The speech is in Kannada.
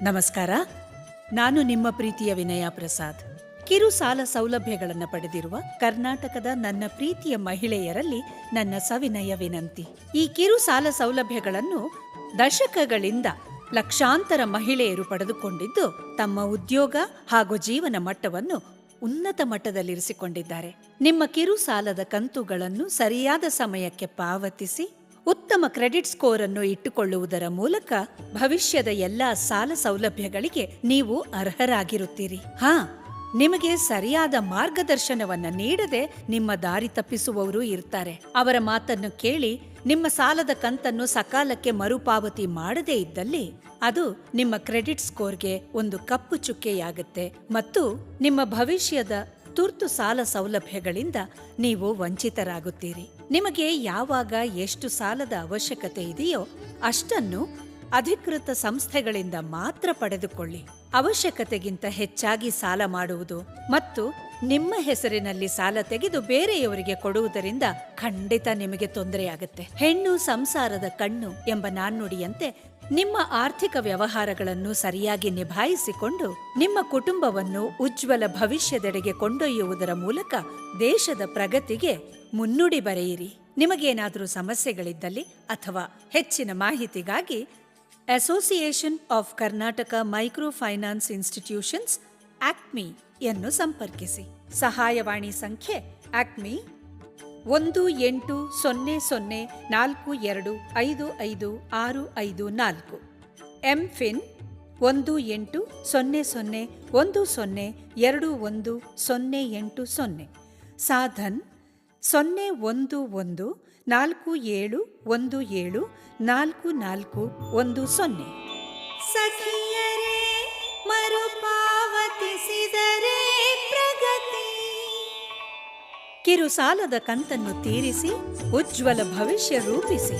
ನಮಸ್ಕಾರ. ನಾನು ನಿಮ್ಮ ಪ್ರೀತಿಯ ವಿನಯ ಪ್ರಸಾದ್. ಕಿರು ಸಾಲ ಸೌಲಭ್ಯಗಳನ್ನು ಪಡೆದಿರುವ ಕರ್ನಾಟಕದ ನನ್ನ ಪ್ರೀತಿಯ ಮಹಿಳೆಯರಲ್ಲಿ ನನ್ನ ಸವಿನಯ ವಿನಂತಿ. ಈ ಕಿರು ಸಾಲ ಸೌಲಭ್ಯಗಳನ್ನು ದಶಕಗಳಿಂದ ಲಕ್ಷಾಂತರ ಮಹಿಳೆಯರು ಪಡೆದುಕೊಂಡಿದ್ದು ತಮ್ಮ ಉದ್ಯೋಗ ಹಾಗೂ ಜೀವನ ಮಟ್ಟವನ್ನು ಉನ್ನತ ಮಟ್ಟದಲ್ಲಿರಿಸಿಕೊಂಡಿದ್ದಾರೆ. ನಿಮ್ಮ ಕಿರು ಸಾಲದ ಕಂತುಗಳನ್ನು ಸರಿಯಾದ ಸಮಯಕ್ಕೆ ಪಾವತಿಸಿ ಉತ್ತಮ ಕ್ರೆಡಿಟ್ ಸ್ಕೋರ್ ಅನ್ನು ಇಟ್ಟುಕೊಳ್ಳುವುದರ ಮೂಲಕ ಭವಿಷ್ಯದ ಎಲ್ಲಾ ಸಾಲ ಸೌಲಭ್ಯಗಳಿಗೆ ನೀವು ಅರ್ಹರಾಗಿರುತ್ತೀರಿ. ನಿಮಗೆ ಸರಿಯಾದ ಮಾರ್ಗದರ್ಶನವನ್ನ ನೀಡದೆ ನಿಮ್ಮ ದಾರಿ ತಪ್ಪಿಸುವವರು ಇರ್ತಾರೆ. ಅವರ ಮಾತನ್ನು ಕೇಳಿ ನಿಮ್ಮ ಸಾಲದ ಕಂತನ್ನು ಸಕಾಲಕ್ಕೆ ಮರುಪಾವತಿ ಮಾಡದೇ ಇದ್ದಲ್ಲಿ ಅದು ನಿಮ್ಮ ಕ್ರೆಡಿಟ್ ಸ್ಕೋರ್ಗೆ ಒಂದು ಕಪ್ಪು ಚುಕ್ಕೆಯಾಗುತ್ತೆ ಮತ್ತು ನಿಮ್ಮ ಭವಿಷ್ಯದ ತುರ್ತು ಸಾಲ ಸೌಲಭ್ಯಗಳಿಂದ ನೀವು ವಂಚಿತರಾಗುತ್ತೀರಿ. ನಿಮಗೆ ಯಾವಾಗ ಎಷ್ಟು ಸಾಲದ ಅವಶ್ಯಕತೆ ಇದೆಯೋ ಅಷ್ಟನ್ನು ಅಧಿಕೃತ ಸಂಸ್ಥೆಗಳಿಂದ ಮಾತ್ರ ಪಡೆದುಕೊಳ್ಳಿ. ಅವಶ್ಯಕತೆಗಿಂತ ಹೆಚ್ಚಾಗಿ ಸಾಲ ಮಾಡುವುದು ಮತ್ತು ನಿಮ್ಮ ಹೆಸರಿನಲ್ಲಿ ಸಾಲ ತೆಗೆದು ಬೇರೆಯವರಿಗೆ ಕೊಡುವುದರಿಂದ ಖಂಡಿತ ನಿಮಗೆ ತೊಂದರೆಯಾಗುತ್ತೆ. ಹೆಣ್ಣು ಸಂಸಾರದ ಕಣ್ಣು ಎಂಬ ನಾಣ್ಣುಡಿಯಂತೆ ನಿಮ್ಮ ಆರ್ಥಿಕ ವ್ಯವಹಾರಗಳನ್ನು ಸರಿಯಾಗಿ ನಿಭಾಯಿಸಿಕೊಂಡು ನಿಮ್ಮ ಕುಟುಂಬವನ್ನು ಉಜ್ವಲ ಭವಿಷ್ಯದೆಡೆಗೆ ಕೊಂಡೊಯ್ಯುವುದರ ಮೂಲಕ ದೇಶದ ಪ್ರಗತಿಗೆ ಮುನ್ನುಡಿ ಬರೆಯಿರಿ. ನಿಮಗೇನಾದರೂ ಸಮಸ್ಯೆಗಳಿದ್ದಲ್ಲಿ ಅಥವಾ ಹೆಚ್ಚಿನ ಮಾಹಿತಿಗಾಗಿ association of Karnataka micro finance institutions ಆಕ್ಮಿ ಯನ್ನು ಸಂಪರ್ಕಿಸಿ. ಸಹಾಯವಾಣಿ ಸಂಖ್ಯೆ ಆಕ್ಮಿ 180042556554, ಎಂಫಿನ್ 1800102180, ಸಾಧನ್ 01147174410. ಸಖಿಯರೇ ಮರುಪಾವತಿಸಿದರೆ ಪ್ರಗತಿ. ಕಿರು ಸಾಲದ ಕಂತನ್ನು ತೀರಿಸಿ ಉಜ್ವಲ ಭವಿಷ್ಯ ರೂಪಿಸಿ.